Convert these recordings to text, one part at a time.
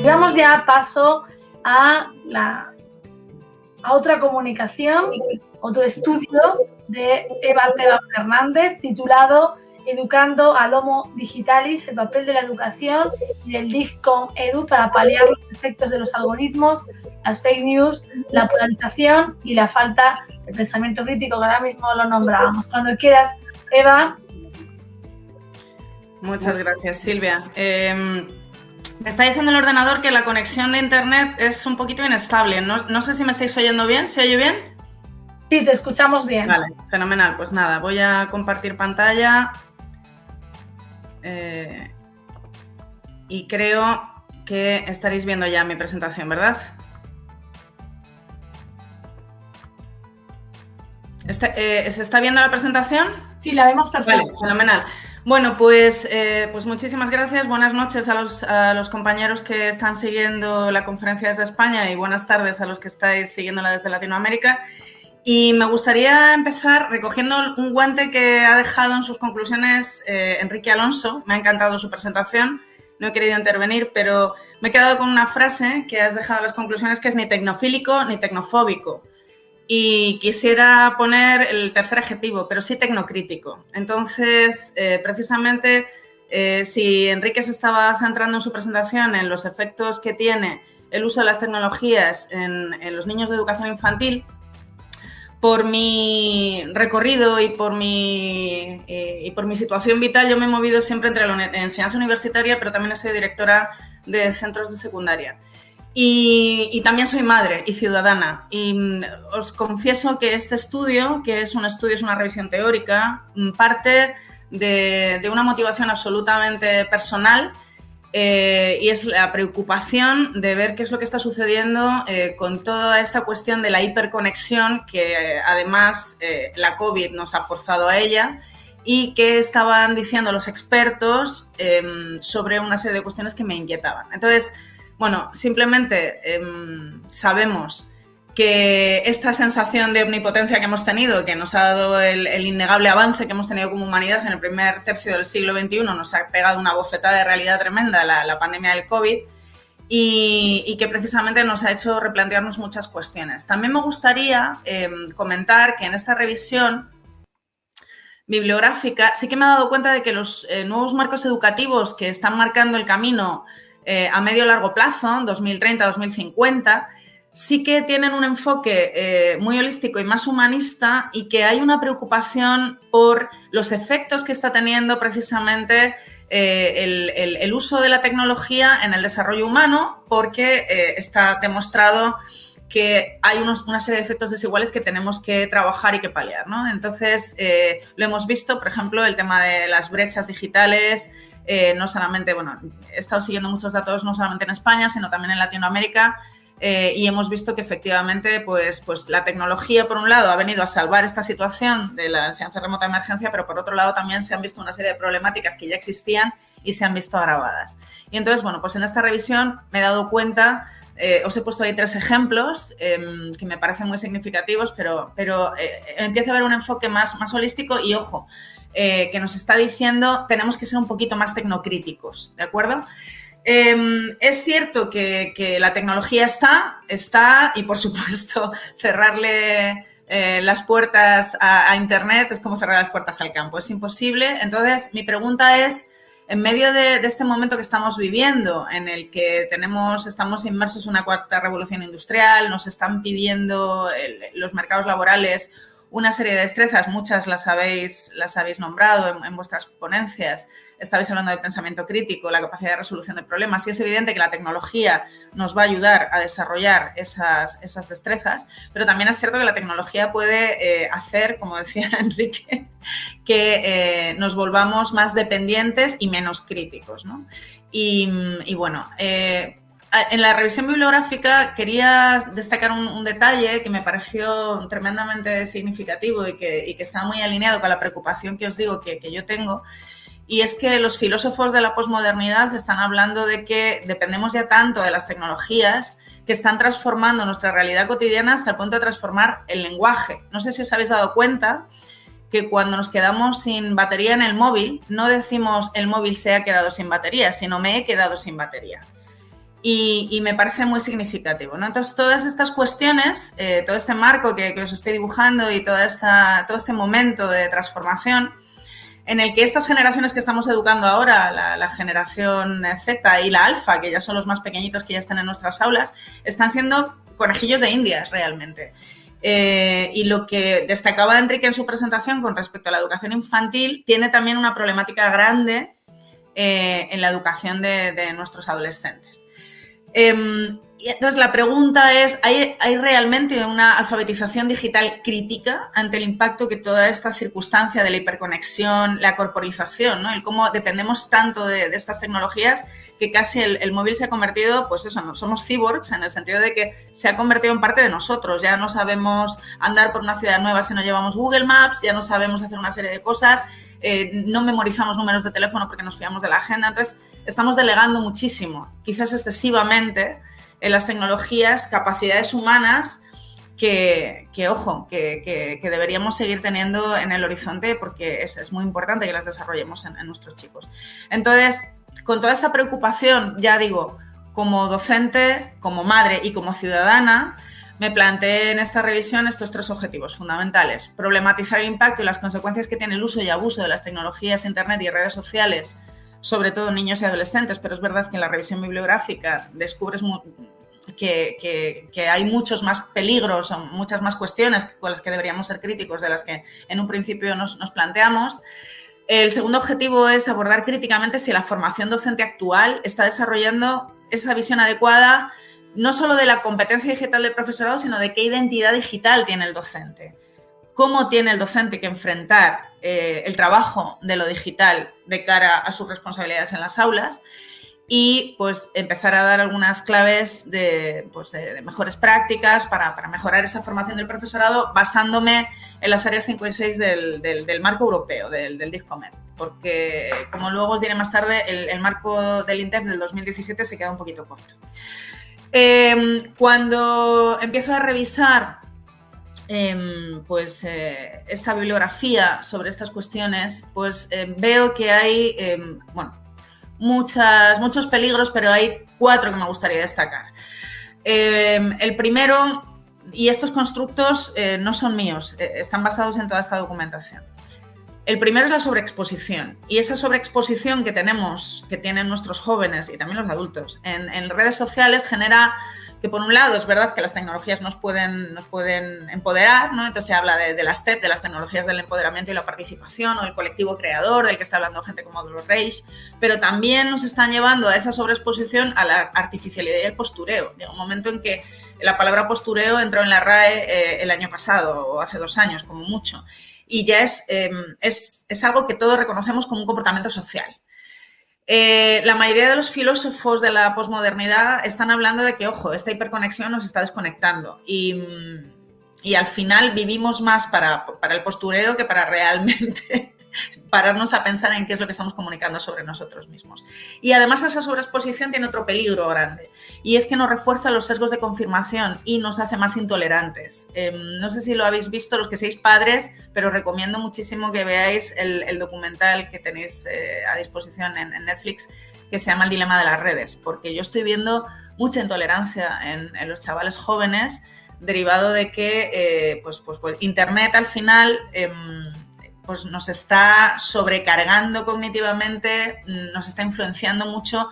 damos ya paso a otra comunicación, otro estudio de Eva Ortega Fernández, titulado Educando al Homo Digitalis, el papel de la educación y del DIGCOM Edu para paliar los efectos de los algoritmos, las fake news, la polarización y la falta de pensamiento crítico, que ahora mismo lo nombrábamos. Cuando quieras, Eva. Muchas gracias, Silvia. Me está diciendo el ordenador que la conexión de internet es un poquito inestable. No sé si me estáis oyendo bien. ¿Se oye bien? Sí, te escuchamos bien. Vale, fenomenal. Pues nada, voy a compartir pantalla. Y creo que estaréis viendo ya mi presentación, ¿verdad? ¿Se está viendo la presentación? Sí, la vemos perfecto. Vale, fenomenal. Bueno, pues muchísimas gracias. Buenas noches a los compañeros que están siguiendo la conferencia desde España y buenas tardes a los que estáis siguiéndola desde Latinoamérica. Y me gustaría empezar recogiendo un guante que ha dejado en sus conclusiones Enrique Alonso. Me ha encantado su presentación, no he querido intervenir, pero me he quedado con una frase que has dejado en las conclusiones que es ni tecnofílico ni tecnofóbico. Y quisiera poner el tercer adjetivo, pero sí tecnocrítico. Entonces, precisamente, si Enrique se estaba centrando en su presentación en los efectos que tiene el uso de las tecnologías en los niños de educación infantil, por mi recorrido y por mi situación vital, yo me he movido siempre entre la enseñanza universitaria, pero también he sido directora de centros de secundaria. Y también soy madre y ciudadana. Y os confieso que este estudio, que es una revisión teórica, parte de una motivación absolutamente personal. Y es la preocupación de ver qué es lo que está sucediendo con toda esta cuestión de la hiperconexión que además la COVID nos ha forzado a ella y que estaban diciendo los expertos sobre una serie de cuestiones que me inquietaban. Entonces, bueno, simplemente sabemos que esta sensación de omnipotencia que hemos tenido, que nos ha dado el innegable avance que hemos tenido como humanidad en el primer tercio del siglo XXI, nos ha pegado una bofetada de realidad tremenda, la pandemia del COVID, y que precisamente nos ha hecho replantearnos muchas cuestiones. También me gustaría comentar que en esta revisión bibliográfica sí que me he dado cuenta de que los nuevos marcos educativos que están marcando el camino a medio y largo plazo, 2030-2050, sí que tienen un enfoque muy holístico y más humanista y que hay una preocupación por los efectos que está teniendo precisamente el uso de la tecnología en el desarrollo humano, porque está demostrado que hay una serie de efectos desiguales que tenemos que trabajar y que paliar, ¿no? Entonces, lo hemos visto, por ejemplo, el tema de las brechas digitales. No solamente, bueno, he estado siguiendo muchos datos no solamente en España, sino también en Latinoamérica, y hemos visto que efectivamente pues la tecnología, por un lado, ha venido a salvar esta situación de la enseñanza remota de emergencia, pero por otro lado también se han visto una serie de problemáticas que ya existían y se han visto agravadas. Y entonces, bueno, pues en esta revisión me he dado cuenta, os he puesto ahí 3 ejemplos que me parecen muy significativos, pero empieza a haber un enfoque más holístico y, ojo, que nos está diciendo tenemos que ser un poquito más tecnocríticos, ¿de acuerdo? Es cierto que la tecnología está y, por supuesto, cerrarle las puertas a Internet es como cerrar las puertas al campo, es imposible. Entonces, mi pregunta es, en medio de este momento que estamos viviendo, en el que estamos inmersos en una cuarta revolución industrial, nos están pidiendo los mercados laborales una serie de destrezas, muchas las habéis nombrado en vuestras ponencias. Estabais hablando de pensamiento crítico, la capacidad de resolución de problemas, y es evidente que la tecnología nos va a ayudar a desarrollar esas destrezas, pero también es cierto que la tecnología puede hacer, como decía Enrique, que nos volvamos más dependientes y menos críticos, ¿no? Y bueno, en la revisión bibliográfica quería destacar un detalle que me pareció tremendamente significativo y que está muy alineado con la preocupación que os digo que yo tengo, y es que los filósofos de la posmodernidad están hablando de que dependemos ya tanto de las tecnologías que están transformando nuestra realidad cotidiana hasta el punto de transformar el lenguaje. No sé si os habéis dado cuenta que cuando nos quedamos sin batería en el móvil, no decimos el móvil se ha quedado sin batería, sino me he quedado sin batería. y me parece muy significativo, ¿no? Entonces, todas estas cuestiones, todo este marco que os estoy dibujando y todo este momento de transformación en el que estas generaciones que estamos educando ahora, la generación Z y la alfa, que ya son los más pequeñitos que ya están en nuestras aulas, están siendo conejillos de indias realmente. Y lo que destacaba Enrique en su presentación con respecto a la educación infantil tiene también una problemática grande en la educación de nuestros adolescentes. Entonces, la pregunta es, ¿hay realmente una alfabetización digital crítica ante el impacto que toda esta circunstancia de la hiperconexión, la corporización, ¿no? El cómo dependemos tanto de estas tecnologías que casi el móvil se ha convertido, pues eso, somos cyborgs en el sentido de que se ha convertido en parte de nosotros. Ya no sabemos andar por una ciudad nueva si no llevamos Google Maps, ya no sabemos hacer una serie de cosas, no memorizamos números de teléfono porque nos fiamos de la agenda. Entonces, estamos delegando muchísimo, quizás excesivamente, en las tecnologías, capacidades humanas que deberíamos seguir teniendo en el horizonte porque es muy importante que las desarrollemos en nuestros chicos. Entonces, con toda esta preocupación, ya digo, como docente, como madre y como ciudadana, me planteé en esta revisión estos 3 objetivos fundamentales. Problematizar el impacto y las consecuencias que tiene el uso y abuso de las tecnologías, internet y redes sociales, sobre todo en niños y adolescentes, pero es verdad que en la revisión bibliográfica descubres que hay muchos más peligros, muchas más cuestiones con las que deberíamos ser críticos de las que en un principio nos planteamos. El segundo objetivo es abordar críticamente si la formación docente actual está desarrollando esa visión adecuada no solo de la competencia digital del profesorado, sino de qué identidad digital tiene el docente. Cómo tiene el docente que enfrentar el trabajo de lo digital de cara a sus responsabilidades en las aulas y pues empezar a dar algunas claves de mejores prácticas para mejorar esa formación del profesorado basándome en las áreas 5 y 6 del marco europeo, del DICOMED, porque como luego os diré más tarde, el marco del INTEF del 2017 se queda un poquito corto. Cuando empiezo a revisar esta bibliografía sobre estas cuestiones, pues veo que hay muchos peligros, pero hay 4 que me gustaría destacar. El primero, y estos constructos no son míos, están basados en toda esta documentación. El primero es la sobreexposición, y esa sobreexposición que tienen nuestros jóvenes y también los adultos en redes sociales genera que, por un lado, es verdad que las tecnologías nos pueden empoderar, ¿no? Entonces se habla de las TED, de las tecnologías del empoderamiento y la participación, o del colectivo creador, del que está hablando gente como Dolores Reich, pero también nos están llevando a esa sobreexposición a la artificialidad y el postureo. Llega un momento en que la palabra postureo entró en la RAE el año pasado, o hace 2 años, como mucho, y ya es algo que todos reconocemos como un comportamiento social. La mayoría de los filósofos de la posmodernidad están hablando de que, ojo, esta hiperconexión nos está desconectando y al final vivimos más para el postureo que para realmente pararnos a pensar en qué es lo que estamos comunicando sobre nosotros mismos. Y además esa sobreexposición tiene otro peligro grande, y es que nos refuerza los sesgos de confirmación y nos hace más intolerantes. No sé si lo habéis visto los que seáis padres, pero os recomiendo muchísimo que veáis el documental que tenéis a disposición en Netflix, que se llama El dilema de las redes, porque yo estoy viendo mucha intolerancia en los chavales jóvenes derivado de que pues Internet al final pues nos está sobrecargando cognitivamente, nos está influenciando mucho,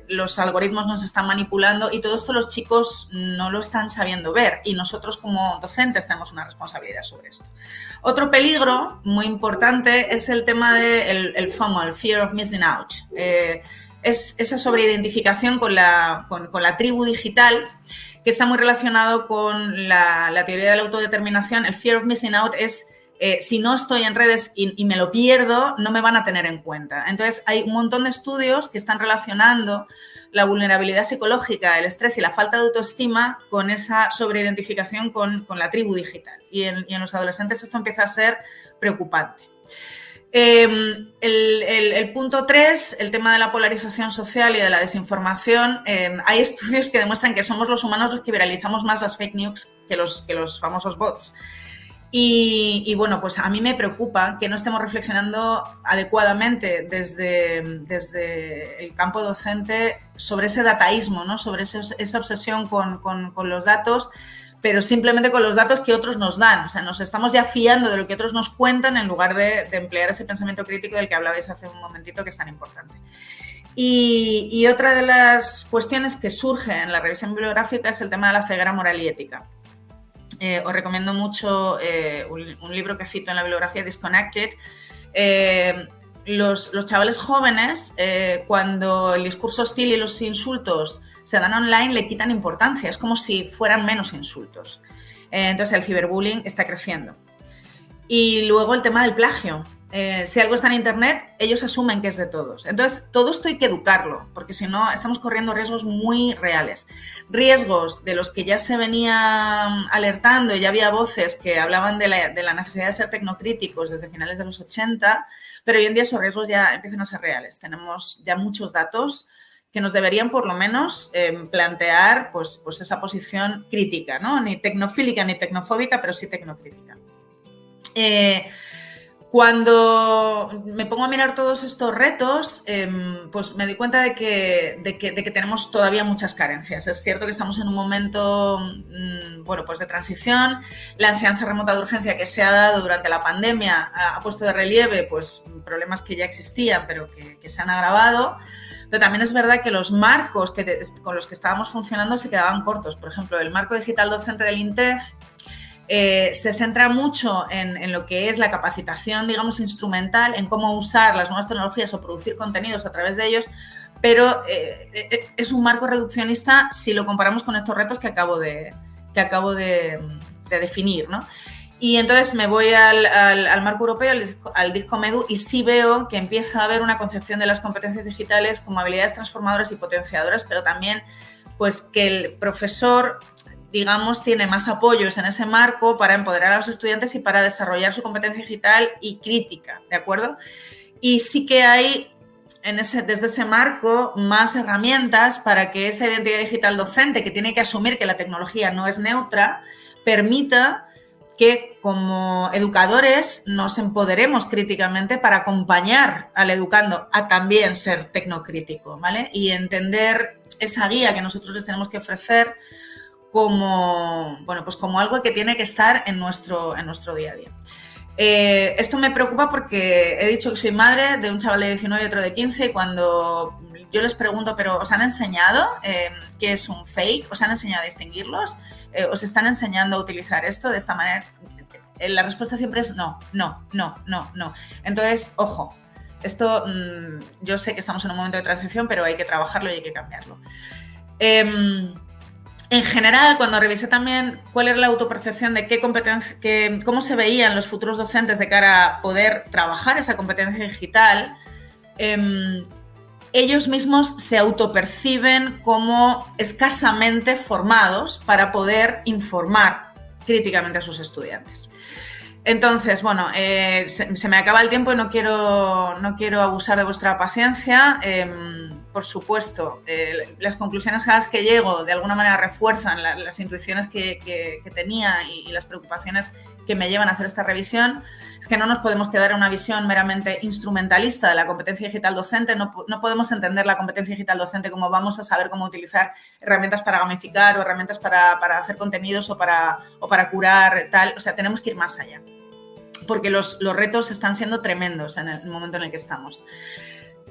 los algoritmos nos están manipulando y todo esto los chicos no lo están sabiendo ver y nosotros como docentes tenemos una responsabilidad sobre esto. Otro peligro muy importante es el tema del FOMO, el Fear of Missing Out. Es esa sobreidentificación con la tribu digital que está muy relacionado con la teoría de la autodeterminación. El Fear of Missing Out es si no estoy en redes y me lo pierdo, no me van a tener en cuenta. Entonces, hay un montón de estudios que están relacionando la vulnerabilidad psicológica, el estrés y la falta de autoestima con esa sobreidentificación con la tribu digital. Y en los adolescentes esto empieza a ser preocupante. El punto 3, el tema de la polarización social y de la desinformación. Hay estudios que demuestran que somos los humanos los que viralizamos más las fake news que los famosos bots. Y bueno, pues a mí me preocupa que no estemos reflexionando adecuadamente desde el campo docente sobre ese dataísmo, ¿no? Sobre esa obsesión con los datos, pero simplemente con los datos que otros nos dan. O sea, nos estamos ya fiando de lo que otros nos cuentan en lugar de emplear ese pensamiento crítico del que hablabais hace un momentito, que es tan importante. Y otra de las cuestiones que surge en la revisión bibliográfica es el tema de la ceguera moral y ética. Os recomiendo mucho un libro que cito en la bibliografía, Disconnected. Los chavales jóvenes, cuando el discurso hostil y los insultos se dan online, le quitan importancia, es como si fueran menos insultos. Entonces el ciberbullying está creciendo. Y luego el tema del plagio. Si algo está en internet, ellos asumen que es de todos. Entonces, todo esto hay que educarlo, porque si no, estamos corriendo riesgos muy reales. Riesgos de los que ya se venía alertando y ya había voces que hablaban de la necesidad de ser tecnocríticos desde finales de los 80, pero hoy en día esos riesgos ya empiezan a ser reales. Tenemos ya muchos datos que nos deberían, por lo menos, plantear pues esa posición crítica, ¿no? Ni tecnofílica ni tecnofóbica, pero sí tecnocrítica. Cuando me pongo a mirar todos estos retos, pues me doy cuenta de que tenemos todavía muchas carencias. Es cierto que estamos en un momento bueno, pues de transición. La enseñanza remota de urgencia que se ha dado durante la pandemia ha puesto de relieve pues, problemas que ya existían, pero que se han agravado. Pero también es verdad que los marcos con los que estábamos funcionando se quedaban cortos. Por ejemplo, el marco digital docente del INTEF se centra mucho en lo que es la capacitación, digamos, instrumental, en cómo usar las nuevas tecnologías o producir contenidos a través de ellos, pero es un marco reduccionista si lo comparamos con estos retos que acabo de definir, ¿no? Y entonces me voy al marco europeo, al DISCOM-EDU, y sí veo que empieza a haber una concepción de las competencias digitales como habilidades transformadoras y potenciadoras, pero también pues que el profesor, digamos, tiene más apoyos en ese marco para empoderar a los estudiantes y para desarrollar su competencia digital y crítica, ¿de acuerdo? Y sí que hay desde ese marco más herramientas para que esa identidad digital docente, que tiene que asumir que la tecnología no es neutra, permita que como educadores nos empoderemos críticamente para acompañar al educando a también ser tecnocrítico, ¿vale? Y entender esa guía que nosotros les tenemos que ofrecer como, bueno, pues como algo que tiene que estar en nuestro día a día. Esto me preocupa porque he dicho que soy madre de un chaval de 19 y otro de 15 y cuando yo les pregunto, ¿pero os han enseñado qué es un fake? ¿Os han enseñado a distinguirlos? ¿Os están enseñando a utilizar esto de esta manera? La respuesta siempre es no. Entonces, ojo, esto yo sé que estamos en un momento de transición, pero hay que trabajarlo y hay que cambiarlo. En general, cuando revisé también cuál era la autopercepción de cómo se veían los futuros docentes de cara a poder trabajar esa competencia digital, ellos mismos se autoperciben como escasamente formados para poder informar críticamente a sus estudiantes. Entonces, bueno, se me acaba el tiempo y no quiero abusar de vuestra paciencia. Por supuesto, las conclusiones a las que llego de alguna manera refuerzan las intuiciones que tenía y las preocupaciones que me llevan a hacer esta revisión. Es que no nos podemos quedar en una visión meramente instrumentalista de la competencia digital docente. No podemos entender la competencia digital docente como vamos a saber cómo utilizar herramientas para gamificar o herramientas para hacer contenidos o para curar tal. O sea, tenemos que ir más allá, porque los retos están siendo tremendos en el momento en el que estamos.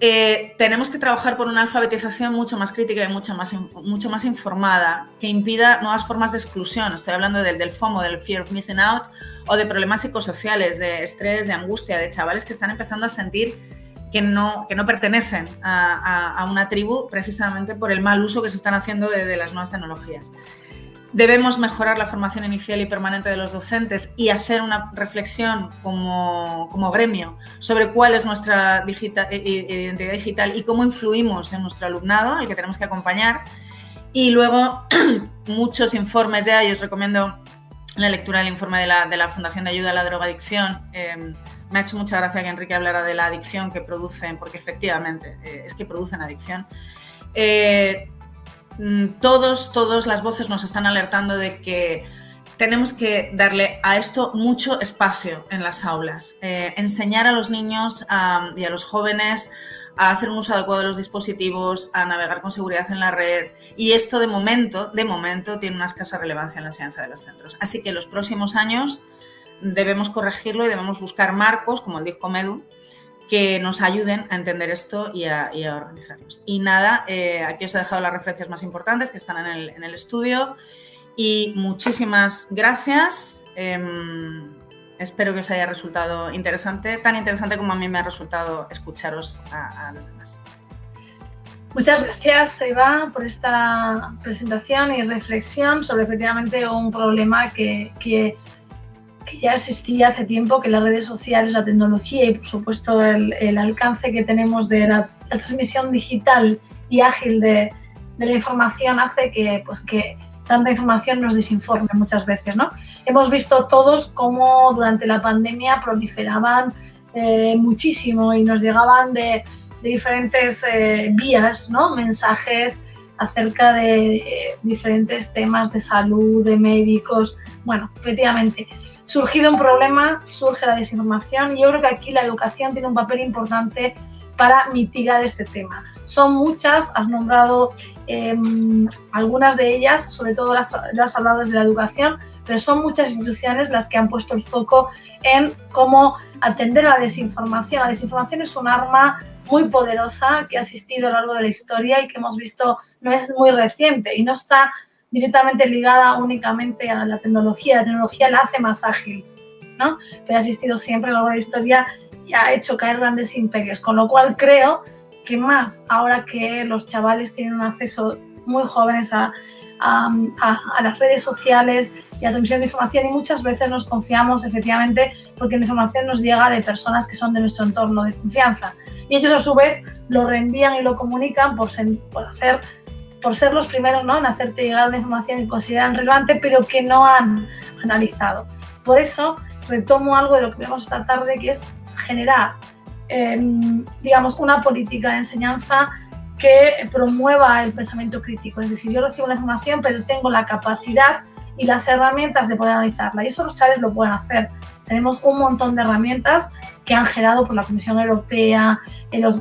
Tenemos que trabajar por una alfabetización mucho más crítica y mucho más informada que impida nuevas formas de exclusión. Estoy hablando del FOMO, del Fear of Missing Out, o de problemas psicosociales, de estrés, de angustia, de chavales que están empezando a sentir que no pertenecen a una tribu precisamente por el mal uso que se están haciendo de las nuevas tecnologías. Debemos mejorar la formación inicial y permanente de los docentes y hacer una reflexión como gremio sobre cuál es nuestra identidad digital y cómo influimos en nuestro alumnado, al que tenemos que acompañar. Y luego, muchos informes ya, y os recomiendo la lectura del informe de la Fundación de Ayuda a la Drogadicción. Me ha hecho mucha gracia que Enrique hablara de la adicción que producen, porque efectivamente es que producen adicción. Todas las voces nos están alertando de que tenemos que darle a esto mucho espacio en las aulas, enseñar a los niños y a los jóvenes a hacer un uso adecuado de los dispositivos, a navegar con seguridad en la red, y esto de momento tiene una escasa relevancia en la enseñanza de los centros. Así que en los próximos años debemos corregirlo y debemos buscar marcos, como el DICCOM EDU, que nos ayuden a entender esto y a organizarnos. Y nada, aquí os he dejado las referencias más importantes que están en el estudio, y muchísimas gracias. Espero que os haya resultado interesante, tan interesante como a mí me ha resultado escucharos a los demás. Muchas gracias, Eva, por esta presentación y reflexión sobre efectivamente un problema que ya existía hace tiempo, que las redes sociales, la tecnología y, por supuesto, el alcance que tenemos de la transmisión digital y ágil de la información hace que tanta información nos desinforme muchas veces, ¿no? Hemos visto todos cómo durante la pandemia proliferaban muchísimo y nos llegaban de diferentes vías, ¿no? Mensajes acerca de diferentes temas de salud, de médicos. Bueno, efectivamente, surgido un problema, surge la desinformación, y yo creo que aquí la educación tiene un papel importante para mitigar este tema. Son muchas, has nombrado algunas de ellas, sobre todo las has hablado desde la educación, pero son muchas instituciones las que han puesto el foco en cómo atender a la desinformación. La desinformación es un arma muy poderosa que ha existido a lo largo de la historia y que hemos visto no es muy reciente y no está directamente ligada únicamente a la tecnología. La tecnología la hace más ágil, ¿no? Pero ha existido siempre a lo largo de la historia y ha hecho caer grandes imperios, con lo cual creo que más ahora que los chavales tienen un acceso muy jóvenes a las redes sociales y a la transmisión de información, y muchas veces nos confiamos efectivamente porque la información nos llega de personas que son de nuestro entorno de confianza, y ellos a su vez lo reenvían y lo comunican por ser los primeros, ¿no?, en hacerte llegar una información que consideran relevante pero que no han analizado. Por eso retomo algo de lo que vemos esta tarde, que es generar, digamos, una política de enseñanza que promueva el pensamiento crítico. Es decir, yo recibo la información, pero tengo la capacidad y las herramientas de poder analizarla. Y eso los chavales lo pueden hacer. Tenemos un montón de herramientas que han generado por la Comisión Europea,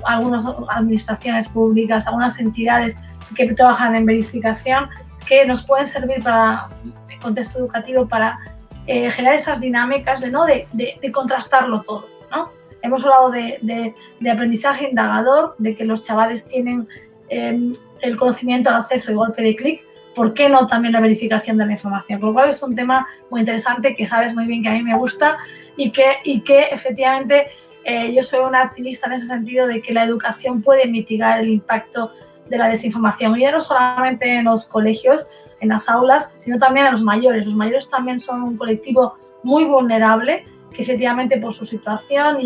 algunas administraciones públicas, algunas entidades que trabajan en verificación, que nos pueden servir para el contexto educativo, para generar esas dinámicas de contrastarlo todo, ¿no? Hemos hablado de aprendizaje indagador, de que los chavales tienen el conocimiento, el acceso y golpe de clic. ¿Por qué no también la verificación de la información? Por lo cual es un tema muy interesante que sabes muy bien que a mí me gusta y que efectivamente yo soy una activista en ese sentido, de que la educación puede mitigar el impacto de la desinformación. Y ya no solamente en los colegios, en las aulas, sino también a los mayores. Los mayores también son un colectivo muy vulnerable, que efectivamente por su situación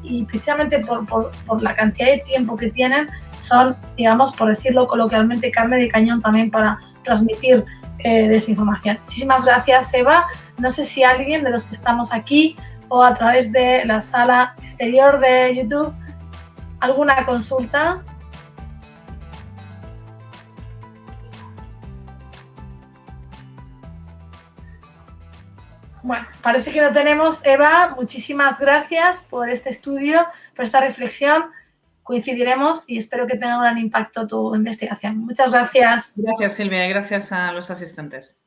y precisamente por la cantidad de tiempo que tienen, son, digamos, por decirlo coloquialmente, carne de cañón también para transmitir desinformación. Muchísimas gracias, Eva. No sé si alguien de los que estamos aquí o a través de la sala exterior de YouTube, ¿alguna consulta? Bueno, parece que no tenemos. Eva, muchísimas gracias por este estudio, por esta reflexión. Coincidiremos y espero que tenga un gran impacto tu investigación. Muchas gracias. Gracias, Silvia, y gracias a los asistentes.